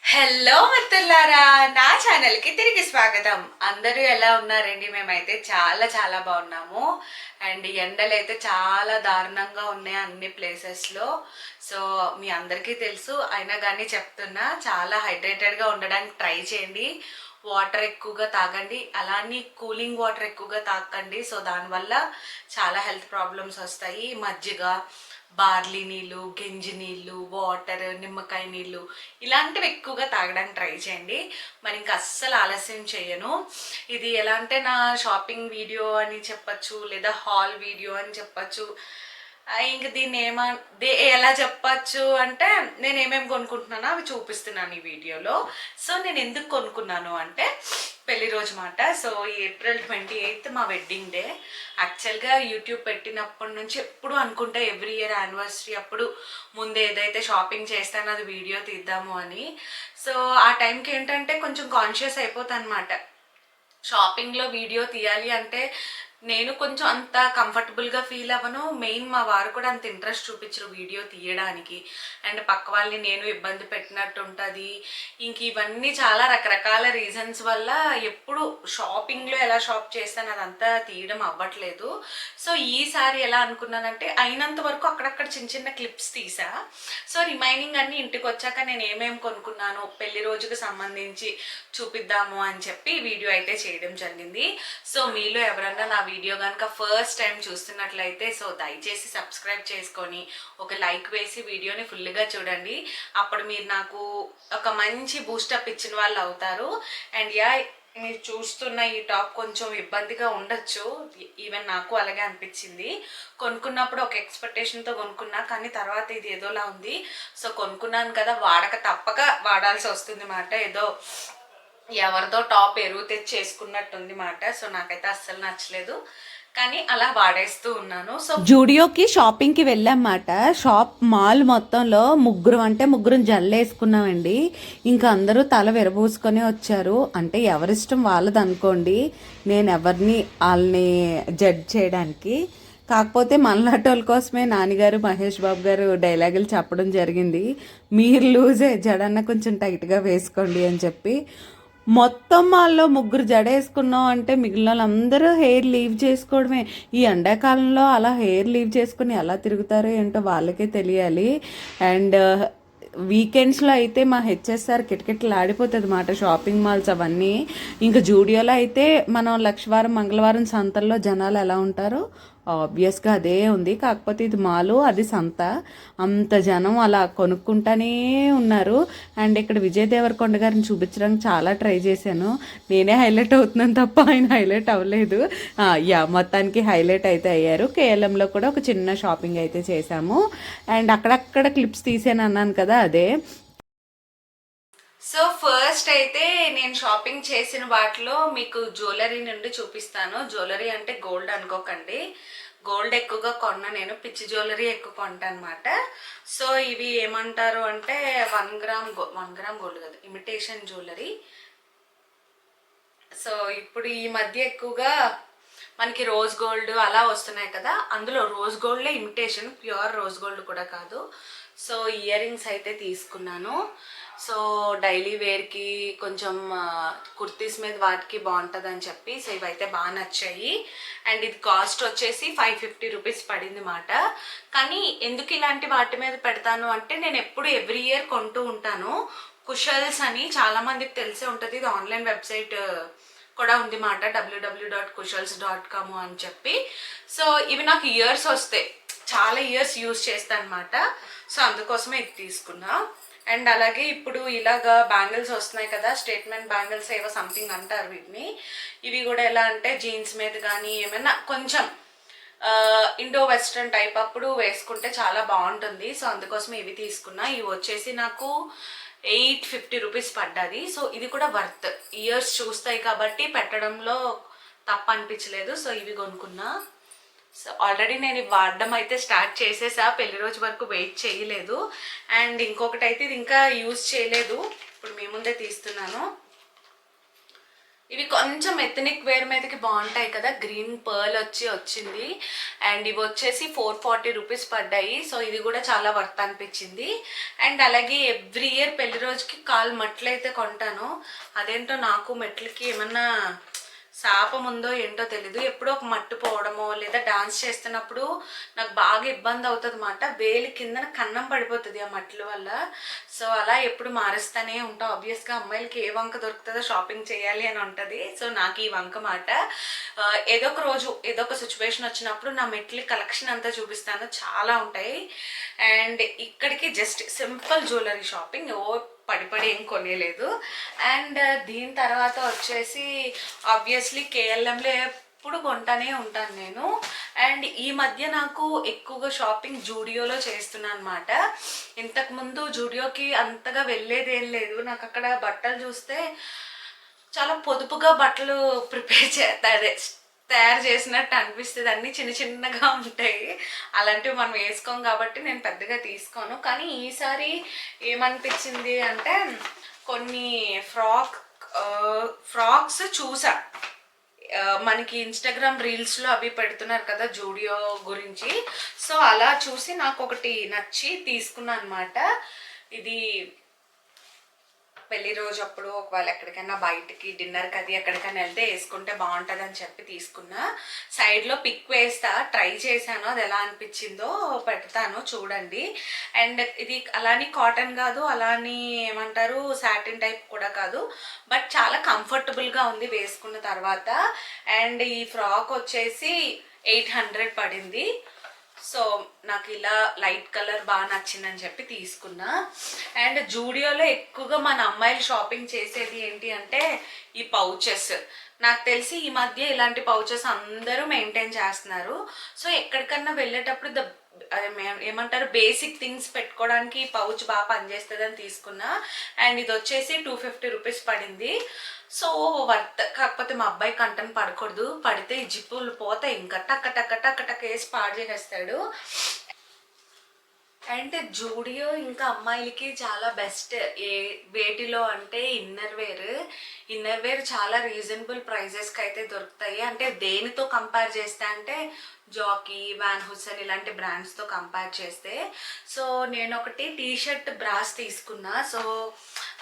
Hello మిత్రులారా, నా ఛానల్కి తిరిగి స్వాగతం. అందరూ ఎలా ఉన్నారండి? మేమైతే చాలా చాలా బాగున్నాము. అండ్ ఎండలు అయితే చాలా దారుణంగా ఉన్నాయి అన్ని ప్లేసెస్లో. సో మీ అందరికీ తెలుసు, అయినా కానీ చెప్తున్నా, చాలా హైడ్రేటెడ్గా ఉండడానికి ట్రై చేయండి. వాటర్ ఎక్కువగా తాగండి, అలానే కూలింగ్ వాటర్ ఎక్కువగా తాగండి. సో దానివల్ల చాలా హెల్త్ ప్రాబ్లమ్స్ వస్తాయి. మజ్జిగ, బార్లీ నీళ్ళు, గంజి నీళ్ళు, వాటర్, నిమ్మకాయ నీళ్ళు ఇలాంటివి ఎక్కువగా తాగడానికి ట్రై చేయండి. మరి ఇంకా అస్సలు ఆలస్యం చేయను. ఇది ఎలా అంటే నా షాపింగ్ వీడియో అని చెప్పచ్చు, లేదా హాల్ వీడియో అని చెప్పచ్చు. ఇంక దీన్ని ఎలా చెప్పచ్చు అంటే, నేను ఏమేమి కొనుక్కుంటున్నానో అవి చూపిస్తున్నాను ఈ వీడియోలో. సో నేను ఎందుకు కొనుక్కున్నాను అంటే, పెళ్లి రోజు మాట. సో April 28 మా వెడ్డింగ్ డే. యాక్చువల్గా యూట్యూబ్ పెట్టినప్పటి నుంచి ఎప్పుడు అనుకుంటే ఎవ్రీ ఇయర్ యానివర్సరీ అప్పుడు ముందు ఏదైతే షాపింగ్ చేస్తానో అది వీడియో తీద్దాము అని. సో ఆ టైంకి ఏంటంటే కొంచెం కాన్షియస్ అయిపోతాను అనమాట. షాపింగ్లో వీడియో తీయాలి అంటే నేను కొంచెం అంత కంఫర్టబుల్గా ఫీల్ అవ్వను. మెయిన్ మా వారు కూడా అంత ఇంట్రెస్ట్ చూపించరు వీడియో తీయడానికి. అండ్ పక్క వాళ్ళని నేను ఇబ్బంది పెట్టినట్టు ఉంటుంది. ఇంక ఇవన్నీ చాలా రకరకాల రీజన్స్ వల్ల ఎప్పుడు షాపింగ్లో ఎలా షాప్ చేస్తాను అదంతా తీయడం అవ్వట్లేదు. సో ఈసారి ఎలా అనుకున్నానంటే, అయినంత వరకు అక్కడక్కడ చిన్న చిన్న క్లిప్స్ తీసా. సో రిమైనింగ్ అన్నీ ఇంటికి వచ్చాక నేను ఏమేమి కొనుక్కున్నాను పెళ్లి రోజుకు సంబంధించి చూపిద్దాము అని చెప్పి వీడియో అయితే చేయడం జరిగింది. సో మీలో ఎవరన్నా నా వీడియో కనుక ఫస్ట్ టైం చూస్తున్నట్లయితే సో దయచేసి సబ్స్క్రైబ్ చేసుకొని ఒక లైక్ వేసి వీడియోని ఫుల్గా చూడండి. అప్పుడు మీరు నాకు ఒక మంచి బూస్టప్ ఇచ్చిన వాళ్ళు అవుతారు. అండ్ మీరు చూస్తున్న ఈ టాప్ కొంచెం ఇబ్బందిగా ఉండొచ్చు, ఈవెన్ నాకు అలాగే అనిపించింది. కొనుక్కున్నప్పుడు ఒక ఎక్స్పెక్టేషన్తో కొనుక్కున్నా, కానీ తర్వాత ఇది ఏదోలా ఉంది. సో కొనుక్కున్నాను కదా, వాడక తప్పక వాడాల్సి వస్తుంది మాట. ఏదో ఎవరితో టాప్ ఎరువు తెచ్చి వేసుకున్నట్టుంది మాట. సో నాకైతే అస్సలు నచ్చలేదు, కానీ అలా వాడేస్తూ ఉన్నాను. సో జూడియోకి షాపింగ్కి వెళ్ళామాట. షాప్ మాల్ మొత్తంలో ముగ్గురం జల్లేసుకున్నామండి. ఇంకా అందరూ తల విరబూసుకొని వచ్చారు. అంటే ఎవరిష్టం వాళ్ళది అనుకోండి, నేను ఎవరిని వాళ్ళని జడ్జ్ చేయడానికి. కాకపోతే మనలాటోళ్ళ కోసమే నాన్నగారు మహేష్ బాబు గారు డైలాగులు చెప్పడం జరిగింది. మీరు లూజే, జడన్న కొంచెం టైట్గా వేసుకోండి అని చెప్పి. మొత్తం వాళ్ళు ముగ్గురు జడేసుకున్నాం అంటే మిగిలిన వాళ్ళందరూ హెయిర్ లీవ్ చేసుకోవడమే. ఈ ఎండాకాలంలో అలా హెయిర్ లీవ్ చేసుకుని ఎలా తిరుగుతారో ఏంటో వాళ్ళకే తెలియాలి. అండ్ వీకెండ్స్లో అయితే మా హెచ్ఎస్ఆర్ కిటకిటలు ఆడిపోతుంది మాట, షాపింగ్ మాల్స్ అవన్నీ. ఇంకా జూడియోలో అయితే మనం లక్షవారం మంగళవారం సంతల్లో జనాలు ఎలా ఉంటారో ఆబ్వియస్గా అదే ఉంది. కాకపోతే ఇది మాలు, అది సంత. అంత జనం అలా కొనుక్కుంటానే ఉన్నారు. అండ్ ఇక్కడ విజయ్ దేవరకొండ గారిని చూపించడానికి చాలా ట్రై చేశాను. నేనే హైలైట్ అవుతున్నాను తప్ప ఆయన హైలైట్ అవ్వలేదు. మొత్తానికి హైలైట్ అయితే అయ్యారు. కేఎల్ఎంలో కూడా ఒక చిన్న షాపింగ్ అయితే చేశాము. అండ్ అక్కడక్కడ క్లిప్స్ తీసాను అన్నాను కదా, అదే. సో ఫస్ట్ అయితే నేను షాపింగ్ చేసిన వాటిలో మీకు జ్యువెలరీ నుండి చూపిస్తాను. జ్యువెలరీ అంటే గోల్డ్ అనుకోకండి, గోల్డ్ ఎక్కువగా కొన్నా, నేను పిచ్చి జ్యువెలరీ ఎక్కువ కొంటా అనమాట. సో ఇవి ఏమంటారు అంటే 1 గ్రామ్ గోల్డ్ కదా, ఇమిటేషన్ జ్యువెలరీ. సో ఇప్పుడు ఈ మధ్య ఎక్కువగా మనకి రోజ్ గోల్డ్ అలా వస్తున్నాయి కదా, అందులో రోజ్ గోల్డ్లే ఇమిటేషన్, ప్యూర్ రోజ్ గోల్డ్ కూడా కాదు. సో ఇయర్ రింగ్స్ అయితే తీసుకున్నాను. సో డైలీ వేర్కి కొంచెం కుర్తీస్ మీద వాటికి బాగుంటుంది అని చెప్పి, సో ఇవైతే బాగా నచ్చాయి. అండ్ ఇది కాస్ట్ వచ్చేసి 550 రూపీస్ పడింది మాట. కానీ ఎందుకు ఇలాంటి వాటి మీద పెడతాను అంటే, నేను ఎప్పుడు ఎవ్రీ ఇయర్ కొంటూ ఉంటాను. కుషల్స్ అని చాలా మందికి తెలిసే ఉంటుంది. ఇది ఆన్లైన్ వెబ్సైట్ కూడా ఉంది మాట, www.kushals.com అని చెప్పి. సో ఇవి నాకు ఇయర్స్ వస్తాయి, చాలా ఇయర్స్ యూజ్ చేస్తాను అనమాట. సో అందుకోసమే ఇది తీసుకున్నా. అండ్ అలాగే ఇప్పుడు ఇలాగా బ్యాంగిల్స్ వస్తున్నాయి కదా, స్టేట్మెంట్ బ్యాంగిల్స్ ఏవో సంథింగ్ అంటారు వీటిని. ఇవి కూడా ఎలా అంటే జీన్స్ మీద కానీ ఏమైనా కొంచెం ఇండో వెస్ట్రన్ టైప్ అప్పుడు వేసుకుంటే చాలా బాగుంటుంది. సో అందుకోసం ఇవి తీసుకున్నా. ఇవి వచ్చేసి నాకు 850 రూపీస్ పడ్డది. సో ఇది కూడా వర్త్, ఇయర్స్ చూస్తాయి కాబట్టి పెట్టడంలో తప్ప అనిపించలేదు. సో ఇవి కొనుక్కున్నా. సో ఆల్రెడీ నేను ఇవి వాడడం అయితే స్టార్ట్ చేసేసా, పెళ్లి రోజు వరకు వెయిట్ చేయలేదు. అండ్ ఇంకొకటి అయితే ఇది ఇంకా యూజ్ చేయలేదు, ఇప్పుడు మీ ముందే తీస్తున్నాను. ఇవి కొంచెం ఎథనిక్ వేర్ మీదకి బాగుంటాయి కదా, గ్రీన్ పర్ల్ వచ్చింది. అండ్ ఇవి వచ్చేసి 440 రూపీస్ పడ్డాయి. సో ఇది కూడా చాలా వర్త్ అనిపించింది. అండ్ అలాగే ఎవ్రీ ఇయర్ పెళ్లి రోజుకి కాలు మెట్లు అయితే కొంటాను. అదేంటో నాకు మెట్లకి ఏమన్నా శాపం ఉందో ఏంటో తెలీదు, ఎప్పుడో ఒక మట్టు పోవడమో లేదా డాన్స్ చేస్తున్నప్పుడు నాకు బాగా ఇబ్బంది అవుతుంది అన్నమాట. వేలి కిందన కన్నం పడిపోతుంది ఆ మట్ల వల్ల. సో అలా ఎప్పుడు మారుస్తూనే ఉంటాం. ఆబ్వియస్గా అమ్మాయిలకి ఏ వంక దొరుకుతుందో షాపింగ్ చేయాలి అని ఉంటుంది. సో నాకు ఈ వంక మాట ఏదో ఒక రోజు ఏదో ఒక సిచ్యువేషన్ వచ్చినప్పుడు నా మెట్ల కలెక్షన్ అంతా చూపిస్తాను, చాలా ఉంటాయి. అండ్ ఇక్కడికి జస్ట్ సింపుల్ జ్యువెలరీ షాపింగ్, పడి ఏం కొనేలేదు. అండ్ దీని తర్వాత వచ్చేసి ఆబ్వియస్లీ కేఎల్ఎంలో ఎప్పుడు కొంటానే ఉంటాను నేను. అండ్ ఈ మధ్య నాకు ఎక్కువగా షాపింగ్ జూడియోలో చేస్తున్నాను అనమాట. ఇంతకుముందు జూడియోకి అంతగా వెళ్ళేదేం లేదు. నాకు అక్కడ బట్టలు చూస్తే చాలా పొదుపుగా బట్టలు ప్రిపేర్ చేస్తారు, తయారు చేసినట్టు అనిపిస్తుంది. అన్నీ చిన్న చిన్నగా ఉంటాయి, అలాంటివి మనం వేసుకోం కాబట్టి నేను పెద్దగా తీసుకోను. కానీ ఈసారి ఏమనిపించింది అంటే కొన్ని ఫ్రాక్స్ చూసా, మనకి ఇన్స్టాగ్రామ్ రీల్స్లో అవి పెడుతున్నారు కదా జూడియో గురించి. సో అలా చూసి నాకు ఒకటి నచ్చి తీసుకున్నాను అనమాట. ఇది పెళ్లి రోజు అప్పుడు ఒకవేళ ఎక్కడికైనా బయటికి డిన్నర్కి అది ఎక్కడికైనా వెళ్తే వేసుకుంటే బాగుంటుంది అని చెప్పి తీసుకున్నా. సైడ్లో పిక్ వేస్తా, ట్రై చేశాను, అది ఎలా అనిపించిందో పెడతాను చూడండి. అండ్ ఇది అలాని కాటన్ కాదు, అలాని ఏమంటారు సాటిన్ టైప్ కూడా కాదు, బట్ చాలా కంఫర్టబుల్గా ఉంది వేసుకున్న తర్వాత. అండ్ ఈ ఫ్రాక్ వచ్చేసి 800 పడింది. సో నాకు ఇలా లైట్ కలర్ బాగా నచ్చిందని చెప్పి తీసుకున్నా. అండ్ జూడియోలో ఎక్కువగా మన అమ్మాయిలు షాపింగ్ చేసేది ఏంటి అంటే ఈ పౌచెస్. నాకు తెలిసి ఈ మధ్య ఇలాంటి పౌచెస్ అందరూ మెయింటైన్ చేస్తున్నారు. సో ఎక్కడికన్నా వెళ్ళేటప్పుడు ఏమంటారు బేసిక్ థింగ్స్ పెట్టుకోవడానికి ఈ పౌచ్ బాగా పనిచేస్తుంది అని తీసుకున్నా. అండ్ ఇది వచ్చేసి 250 రూపీస్ పడింది. So worth. కాకపోతే మా అబ్బాయి కంటను పడకూడదు, పడితే ఈ జిప్పులు పోతాయి, ఇంకా టక్క టక్క టక్క టక్క వేసి పాడు చేసేస్తాడు. అండ్ జూడియో ఇంకా అమ్మాయిలకి చాలా బెస్ట్ వేటిలో అంటే ఇన్నర్ వేర్ చాలా రీజనబుల్ ప్రైజెస్కి అయితే దొరుకుతాయి. అంటే దేనితో కంపేర్ చేస్తే అంటే జాకీ, వాన్ హుసెన్ ఇలాంటి బ్రాండ్స్తో కంపేర్ చేస్తే. సో నేను ఒకటి టీషర్ట్ బ్రాస్ తీసుకున్నా. సో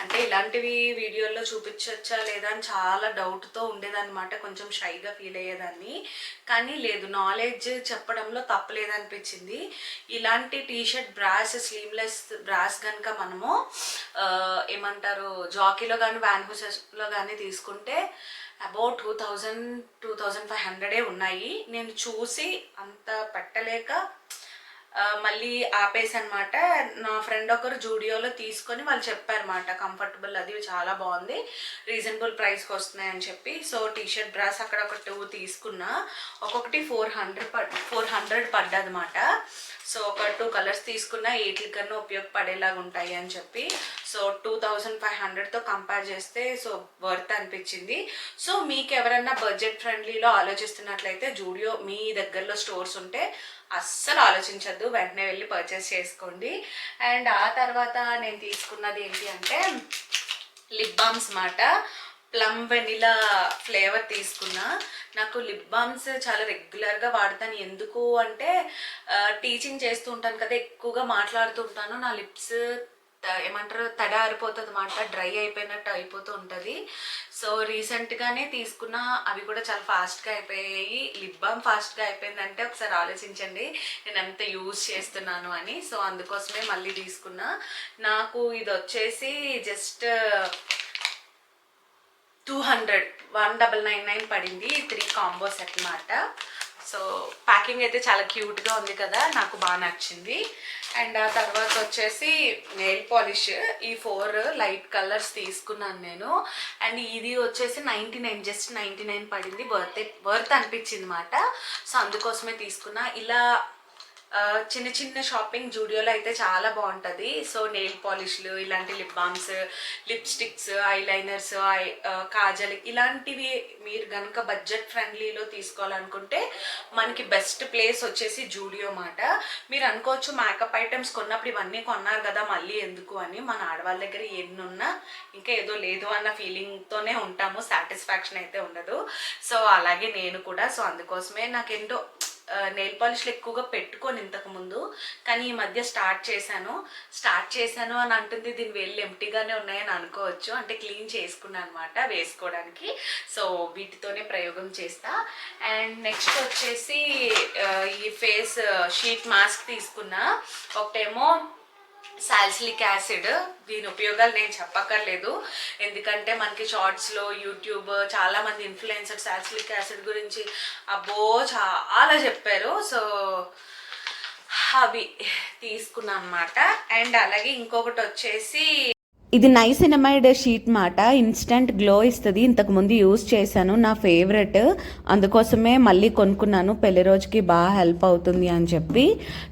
అంటే ఇలాంటివి వీడియోల్లో చూపించవచ్చా లేదా అని చాలా డౌట్తో ఉండేదన్నమాట, కొంచెం షైగా ఫీల్ అయ్యేదాన్ని. కానీ లేదు, నాలెడ్జ్ చెప్పడంలో తప్పలేదనిపించింది. ఇలాంటి టీషర్ట్ బ్రాస్, స్లీవ్లెస్ బ్రాస్ కనుక మనము ఏమంటారు జాకీలో కానీ వాన్ హుసెన్లో కానీ తీసుకుంటే అబౌట్ 2500 ఉన్నాయి. నేను చూసి అంత పెట్టలేక మళ్ళీ ఆపేసి అనమాట. నా ఫ్రెండ్ ఒకరు జూడియోలో తీసుకొని వాళ్ళు చెప్పారన్నమాట కంఫర్టబుల్, అది చాలా బాగుంది, రీజనబుల్ ప్రైస్కి వస్తున్నాయి అని చెప్పి. సో టీషర్ట్ బ్రాస్ అక్కడ ఒక 2 తీసుకున్నా, ఒక్కొక్కటి 400 పడ్డదన్నమాట. సో ఒక 2 కలర్స్ తీసుకున్నా, ఏట్లకన్నా ఉపయోగపడేలాగా ఉంటాయి అని చెప్పి. సో 2500తో కంపేర్ చేస్తే సో వర్త్ అనిపించింది. సో మీకు ఎవరన్నా బడ్జెట్ ఫ్రెండ్లీలో ఆలోచిస్తున్నట్లయితే జూడియో మీ దగ్గరలో స్టోర్స్ ఉంటే అస్సలు ఆలోచించద్దు, వెంటనే వెళ్ళి పర్చేస్ చేసుకోండి. అండ్ ఆ తర్వాత నేను తీసుకున్నది ఏంటి అంటే లిప్ బామ్స్ మాట. ప్లమ్ వెనిలా ఫ్లేవర్ తీసుకున్నా. నాకు లిప్ బామ్స్ చాలా రెగ్యులర్గా వాడతాను. ఎందుకు అంటే టీచింగ్ చేస్తూ ఉంటాను కదా, ఎక్కువగా మాట్లాడుతూ ఉంటాను, నా లిప్స్ ఏమంటారు తడ ఆరిపోతుంది అన్నమాట, డ్రై అయిపోయినట్టు అయిపోతూ ఉంటుంది. సో రీసెంట్గానే తీసుకున్న, అవి కూడా చాలా ఫాస్ట్గా అయిపోయాయి. లిప్ బామ్ ఫాస్ట్గా అయిపోయిందంటే ఒకసారి ఆలోచించండి నేను ఎంత యూజ్ చేస్తున్నాను అని. సో అందుకోసమే మళ్ళీ తీసుకున్నా. నాకు ఇది వచ్చేసి జస్ట్ 1999 పడింది, 3 కాంబో సెట్ అన్నమాట. సో ప్యాకింగ్ అయితే చాలా క్యూట్గా ఉంది కదా, నాకు బాగా నచ్చింది. అండ్ ఆ తర్వాత వచ్చేసి నెయిల్ పాలిష్, ఈ 4 లైట్ కలర్స్ తీసుకున్నాను నేను. అండ్ ఇది వచ్చేసి 99, జస్ట్ 99 పడింది, వర్త్ అనిపించింది అన్నమాట. సో అందుకోసమే తీసుకున్నా. ఇలా చిన్న చిన్న షాపింగ్ జూడియోలో అయితే చాలా బాగుంటుంది. సో నెయిల్ పాలిష్లు, ఇలాంటి lip balms, lipsticks, eyeliners, kajal, ఇలాంటివి మీరు కనుక బడ్జెట్ ఫ్రెండ్లీలో తీసుకోవాలనుకుంటే మనకి బెస్ట్ ప్లేస్ వచ్చేసి జూడియో మాట. మీరు అనుకోవచ్చు మేకప్ ఐటమ్స్ కొన్నప్పుడు ఇవన్నీ కొన్నారు కదా మళ్ళీ ఎందుకు అని. మన ఆడవాళ్ళ దగ్గర ఎన్ని ఉన్నా ఇంకా ఏదో లేదు అన్న ఫీలింగ్తోనే ఉంటాము, సాటిస్ఫాక్షన్ అయితే ఉండదు. సో అలాగే నేను కూడా. సో అందుకోసమే నాకేంటో నెయిల్ పాలిష్లు ఎక్కువగా పెట్టుకొని ఇంతకుముందు, కానీ ఈ మధ్య స్టార్ట్ చేశాను అని అంటుంది. దీని వేళ్ళు ఎంటీగానే ఉన్నాయని అనుకోవచ్చు, అంటే క్లీన్ చేసుకున్నాను అనమాట వేసుకోవడానికి. సో వీటితోనే ప్రయోగం చేస్తా. అండ్ నెక్స్ట్ వచ్చేసి ఈ ఫేస్ షీట్ మాస్క్ తీసుకున్నా. ఒకటేమో సాల్సిలిక్ యాసిడ్, దీని ఉపయోగాలు నేను చెప్పక్కర్లేదు, ఎందుకంటే మనకి షార్ట్స్లో యూట్యూబ్ చాలామంది ఇన్ఫ్లుయెన్సర్స్ సాల్సిలిక్ యాసిడ్ గురించి అబ్బో చాలా చెప్పారు. సో అవి తీసుకున్నాను అనమాట. అండ్ అలాగే ఇంకొకటి వచ్చేసి ఇది నైసినమైడ్ షీట్ మాట, ఇన్స్టెంట్ గ్లో ఇస్తుంది. ఇంతకుముందు యూజ్ చేశాను, నా ఫేవరెట్, అందుకోసమే మళ్ళీ కొనుక్కున్నాను. పెళ్లి రోజుకి బాగా హెల్ప్ అవుతుంది అని చెప్పి.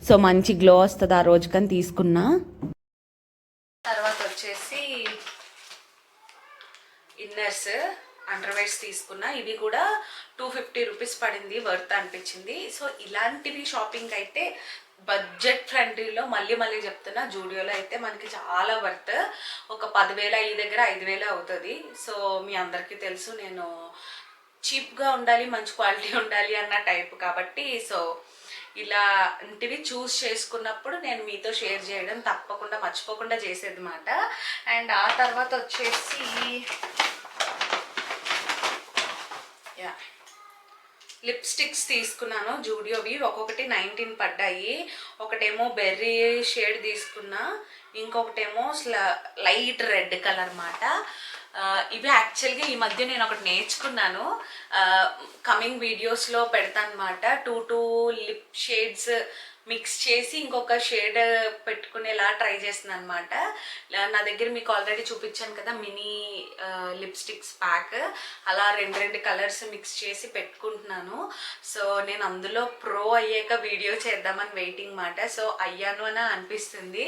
సో మంచి గ్లో వస్తుంది ఆ రోజుకని తీసుకున్నా. తర్వాత వచ్చేసి ఇన్నర్స్, అండర్వేర్స్ తీసుకున్నా. ఇవి కూడా 250 రూపీస్ పడింది, వర్త్ అనిపించింది. సో ఇలాంటివి షాపింగ్ అయితే బడ్జెట్ ఫ్రెండ్లీలో మళ్ళీ చెప్తున్నా, జూడియోలో అయితే మనకి చాలా వర్త్. ఒక 10,000 ఈ దగ్గర 5,000 అవుతుంది. సో మీ అందరికీ తెలుసు నేను చీప్గా ఉండాలి, మంచి క్వాలిటీ ఉండాలి అన్న టైప్ కాబట్టి. సో ఇలాంటివి చూస్ చేసుకున్నప్పుడు నేను మీతో షేర్ చేయడం తప్పకుండా మర్చిపోకుండా చేసేది మాట. అండ్ ఆ తర్వాత వచ్చేసి లిప్స్టిక్స్ తీసుకున్నాను జూడియోవి. ఒక్కొక్కటి 19 పడ్డాయి. ఒకటేమో బెర్రీ షేడ్ తీసుకున్నా, ఇంకొకటేమో లైట్ రెడ్ కలర్ అన్నమాట. ఇవి యాక్చువల్గా ఈ మధ్య నేను ఒకటి నేర్చుకున్నాను, కమింగ్ వీడియోస్లో పెడతాను అనమాట. 2 లిప్ షేడ్స్ మిక్స్ చేసి ఇంకొక షేడ్ పెట్టుకునేలా ట్రై చేస్తున్నాను అనమాట. నా దగ్గర మీకు ఆల్రెడీ చూపించాను కదా మినీ లిప్స్టిక్స్ ప్యాక్, అలా 2 కలర్స్ మిక్స్ చేసి పెట్టుకుంటున్నాను. సో నేను అందులో ప్రో అయ్యాక వీడియో చేద్దామని వెయిటింగ్ మాట. సో అయ్యాను అని అనిపిస్తుంది.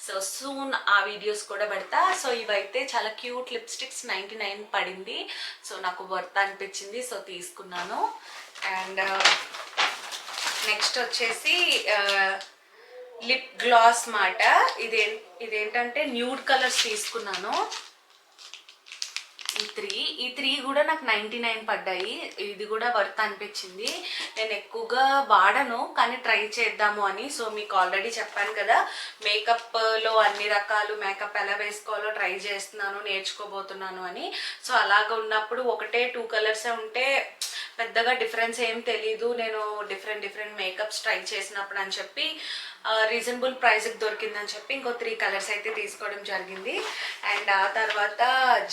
సో సూన్ ఆ వీడియోస్ కూడా పెడతా. సో ఇవైతే చాలా క్యూట్ లిప్స్టిక్స్, 99 పడింది. సో నాకు వర్త్ అనిపించింది, సో తీసుకున్నాను. అండ్ నెక్స్ట్ వచ్చేసి లిప్ గ్లాస్ మాట. ఇదేంటంటే న్యూడ్ కలర్స్ తీసుకున్నాను. ఈ త్రీ కూడా నాకు 99 పడ్డాయి. ఇది కూడా వర్త్ అనిపించింది. నేను ఎక్కువగా వాడను కానీ ట్రై చేద్దాము అని. సో మీకు ఆల్రెడీ చెప్పాను కదా, మేకప్లో అన్ని రకాలు మేకప్ ఎలా వేసుకోవాలో ట్రై చేస్తున్నాను, నేర్చుకోబోతున్నాను అని. సో అలాగ ఉన్నప్పుడు 1-2 కలర్సే ఉంటే పెద్దగా డిఫరెన్స్ ఏం తెలీదు. నేను డిఫరెంట్ మేకప్స్ ట్రై చేసినప్పుడు అని చెప్పి రీజనబుల్ ప్రైస్కి దొరికిందని చెప్పి ఇంకో 3 కలర్స్ అయితే తీసుకోవడం జరిగింది. అండ్ ఆ తర్వాత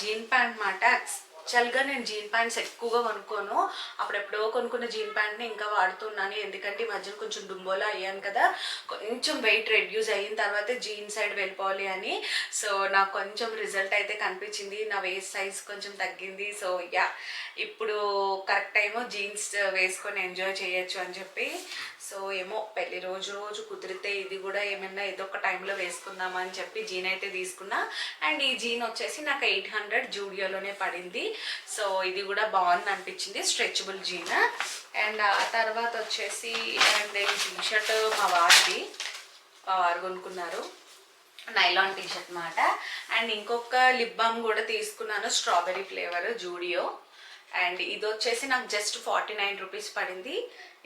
జీన్ ప్యాంట్ మాట. యాక్చువల్గా నేను జీన్ ప్యాంట్స్ ఎక్కువగా కొనుక్కోను, అప్పుడెప్పుడో కొనుక్కున్న జీన్ ప్యాంట్ని ఇంకా వాడుతున్నాను. ఎందుకంటే ఈ మధ్యన కొంచెం డుంబోలా అయ్యాను కదా, కొంచెం వెయిట్ రెడ్యూస్ అయిన తర్వాత జీన్ సైడ్ వెళ్ళిపోవాలి అని. సో నాకు కొంచెం రిజల్ట్ అయితే కనిపించింది, నా వేస్ట్ సైజ్ కొంచెం తగ్గింది. సో ఇప్పుడు కరెక్ట్ టైము జీన్స్ వేసుకొని ఎంజాయ్ చేయొచ్చు అని చెప్పి. సో ఏమో పెళ్లి రోజు కుదిరితే ఇది కూడా ఏమైనా ఏదో ఒక టైంలో వేసుకుందామా అని చెప్పి జీన్ అయితే తీసుకున్నా. అండ్ ఈ జీన్ వచ్చేసి నాకు 800 జూడియోలోనే పడింది. సో ఇది కూడా బాగుంది అనిపించింది, స్ట్రెచబుల్ జీన్. అండ్ ఆ తర్వాత వచ్చేసి అండ్ ఈ టీషర్ట్ మా వారు కొనుక్కున్నారు, నైలాన్ టీషర్ట్ మాట. అండ్ ఇంకొక లిప్ బామ్ కూడా తీసుకున్నాను, స్ట్రాబెరీ ఫ్లేవర్, జూడియో. అండ్ ఇది వచ్చేసి నాకు జస్ట్ 49 రూపీస్ పడింది,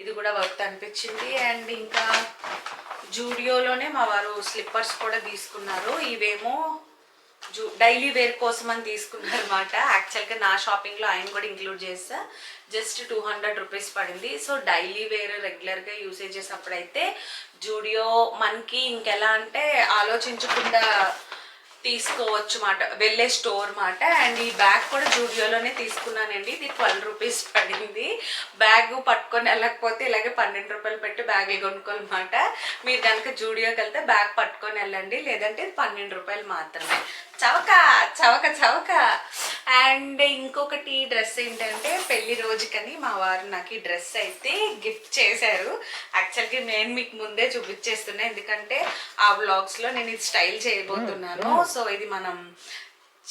ఇది కూడా వర్త్ అనిపించింది. అండ్ ఇంకా జూడియోలోనే మా వారు స్లిప్పర్స్ కూడా తీసుకున్నారు. ఇవేమో డైలీ వేర్ కోసం అని తీసుకున్నారు అనమాట. యాక్చువల్గా నా షాపింగ్లో ఆయన కూడా ఇంక్లూడ్ చేస్తా. జస్ట్ 200 రూపీస్ పడింది. సో డైలీ వేర్ రెగ్యులర్గా యూసేజ్ చేసినప్పుడైతే జూడియో మనకి ఇంకెలా అంటే ఆలోచించకుండా తీసుకోవచ్చు మాట, వెళ్ళే స్టోర్ మాట. అండ్ ఈ బ్యాగ్ కూడా జూడియోలోనే తీసుకున్నానండి. ఇది 12 రూపీస్ పడింది. బ్యాగ్ పట్టుకొని వెళ్ళకపోతే ఇలాగే 12 రూపాయలు పెట్టి బ్యాగులు కొనుక్కోవాలన్నమాట. మీరు కనుక జూడియోకి వెళ్తే బ్యాగ్ పట్టుకొని వెళ్ళండి, లేదంటే 12 రూపాయలు మాత్రమే. చవక చవక చవక. అండ్ ఇంకొకటి డ్రెస్ ఏంటంటే పెళ్లి రోజుకని మా వారు నాకు ఈ డ్రెస్ అయితే గిఫ్ట్ చేశారు. యాక్చువల్గా నేను మీకు ముందే చూపించేస్తున్నా, ఎందుకంటే ఆ వ్లాగ్స్లో నేను ఇది స్టైల్ చేయబోతున్నాను. సో ఇది మనం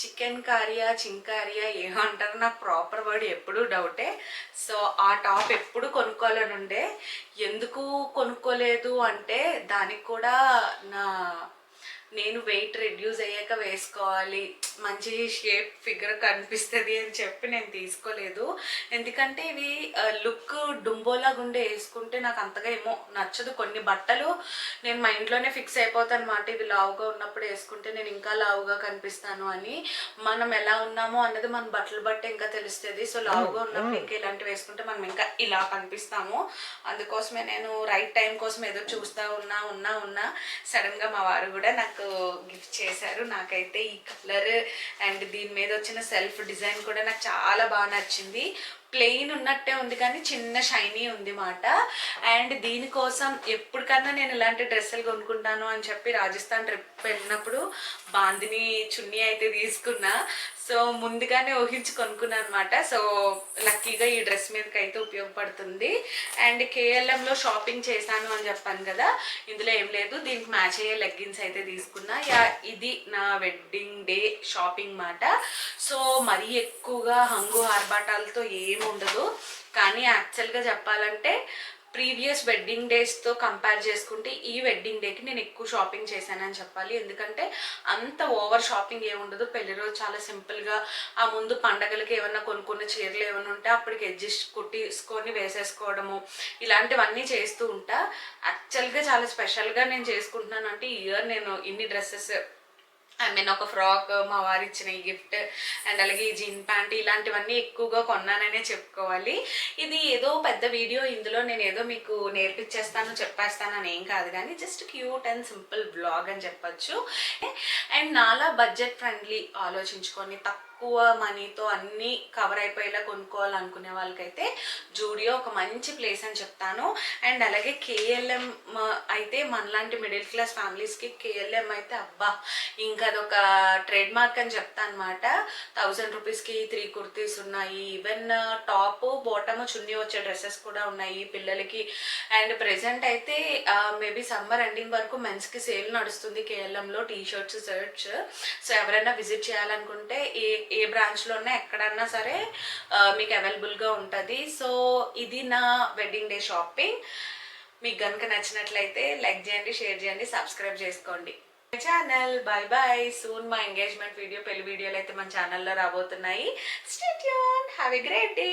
చికెన్ కారియా చింకారియా ఏమంటారు, నాకు ప్రాపర్ వర్డ్ ఎప్పుడూ డౌటే. సో ఆ టాప్ ఎప్పుడు కొనుక్కోవాలని ఉండే. ఎందుకు కొనుక్కోలేదు అంటే దానికి కూడా నేను వెయిట్ రెడ్యూస్ అయ్యాక వేసుకోవాలి, మంచి షేప్ ఫిగర్ కనిపిస్తుంది అని చెప్పి నేను తీసుకోలేదు. ఎందుకంటే ఇవి లుక్ డుంబోలా గుండె వేసుకుంటే నాకు అంతగా ఏమో నచ్చదు. కొన్ని బట్టలు నేను మైండ్లోనే ఫిక్స్ అయిపోతాను అనమాట, ఇవి లావుగా ఉన్నప్పుడు వేసుకుంటే నేను ఇంకా లావుగా కనిపిస్తాను అని. మనం ఎలా ఉన్నామో అన్నది మన బట్టలు బట్టే ఇంకా తెలుస్తుంది. సో లావుగా ఉన్నప్పుడు ఇంకా ఇలాంటివి వేసుకుంటే మనం ఇంకా ఇలా కనిపిస్తాము. అందుకోసమే నేను రైట్ టైం కోసం ఎదురు చూస్తూ ఉన్నా సడన్గా మా వారు కూడా నాకు గిఫ్ట్ చేశారు. నాకైతే ఈ కలర్ అండ్ దీని మీద వచ్చిన సెల్ఫ్ డిజైన్ కూడా నాకు చాలా బాగా నచ్చింది. ప్లెయిన్ ఉన్నట్టే ఉంది కానీ చిన్న షైనీ ఉంది మాట. అండ్ దీనికోసం ఎప్పటికన్నా నేను ఇలాంటి డ్రెస్సులు కొనుక్కుంటాను అని చెప్పి రాజస్థాన్ ట్రిప్ వెళ్ళినప్పుడు బాందిని చున్నీ అయితే తీసుకున్నా. సో ముందుగానే ఊహించి కొనుక్కున్నాను అనమాట. సో లక్కీగా ఈ డ్రెస్ మీదకి అయితే ఉపయోగపడుతుంది. అండ్ కేఎల్ఎంలో షాపింగ్ చేశాను అని చెప్పాను కదా, ఇందులో ఏం లేదు, దీనికి మ్యాచ్ అయ్యే లెగ్గిన్స్ అయితే తీసుకున్నా. ఇది నా వెడ్డింగ్ డే షాపింగ్ మాట. సో మరీ ఎక్కువగా హంగు ఆర్భాటాలతో ఏముండదు. కానీ యాక్చువల్గా చెప్పాలంటే ప్రీవియస్ వెడ్డింగ్ డేస్తో కంపేర్ చేసుకుంటే ఈ వెడ్డింగ్ డేకి నేను ఎక్కువ షాపింగ్ చేశానని చెప్పాలి. ఎందుకంటే అంత ఓవర్ షాపింగ్ ఏముండదు. పెళ్లి రోజు చాలా సింపుల్గా ఆ ముందు పండగలకి ఏమన్నా కొనుక్కున్న చీరలు ఏమైనా ఉంటే అప్పటికి అడ్జస్ట్ కుట్టించుకొని వేసేసుకోవడము, ఇలాంటివన్నీ చేస్తూ ఉంటా. యాక్చువల్గా చాలా స్పెషల్గా నేను చేసుకుంటున్నాను అంటే ఈ ఇయర్ నేను ఇన్ని డ్రెస్సెస్, ఒక ఫ్రాక్ మా వారు ఇచ్చిన ఈ గిఫ్ట్, అండ్ అలాగే ఈ జీన్ ప్యాంట్, ఇలాంటివన్నీ ఎక్కువగా కొన్నాననే చెప్పుకోవాలి. ఇది ఏదో పెద్ద వీడియో, ఇందులో నేను ఏదో మీకు నేర్పించేస్తాను చెప్పేస్తాను అని ఏం కాదు, కానీ just cute and simple blog అని చెప్పచ్చు. అండ్ నాలా బడ్జెట్ ఫ్రెండ్లీ ఆలోచించుకొని తక్కువ మనీతో అన్నీ కవర్ అయిపోయేలా కొనుక్కోవాలనుకునే వాళ్ళకైతే జూడియో ఒక మంచి ప్లేస్ అని చెప్తాను. అండ్ అలాగే కేఎల్ఎం అయితే మనలాంటి మిడిల్ క్లాస్ ఫ్యామిలీస్కి కేఎల్ఎం అయితే అబ్బా ఇంకా అదొక ట్రేడ్ మార్క్ అని చెప్తాను అనమాట. 1000 రూపీస్కి 3 కుర్తీస్ ఉన్నాయి. ఈవెన్ టాప్ బాటమ్ చున్నీ వచ్చే డ్రెస్సెస్ కూడా ఉన్నాయి పిల్లలకి. అండ్ ప్రెసెంట్ అయితే మేబీ సమ్మర్ ఎండింగ్ వరకు మెన్స్కి సేల్ నడుస్తుంది కేఎల్ఎంలో, టీ షర్ట్స్, షర్ట్స్. సో ఎవరైనా విజిట్ చేయాలనుకుంటే ఏ బ్రాంచ్లో ఉన్నా ఎక్కడన్నా సరే మీకు అవైలబుల్గా ఉంటుంది. సో ఇది నా వెడ్డింగ్ డే షాపింగ్. మీకు కనుక నచ్చినట్లయితే లైక్ చేయండి, షేర్ చేయండి, సబ్స్క్రైబ్ చేసుకోండి ఛానల్. By by. సూన్ మా ఎంగేజ్మెంట్ వీడియో, పెళ్లి వీడియోలు అయితే మన ఛానల్లో రాబోతున్నాయి. Stay tune. Have a great day.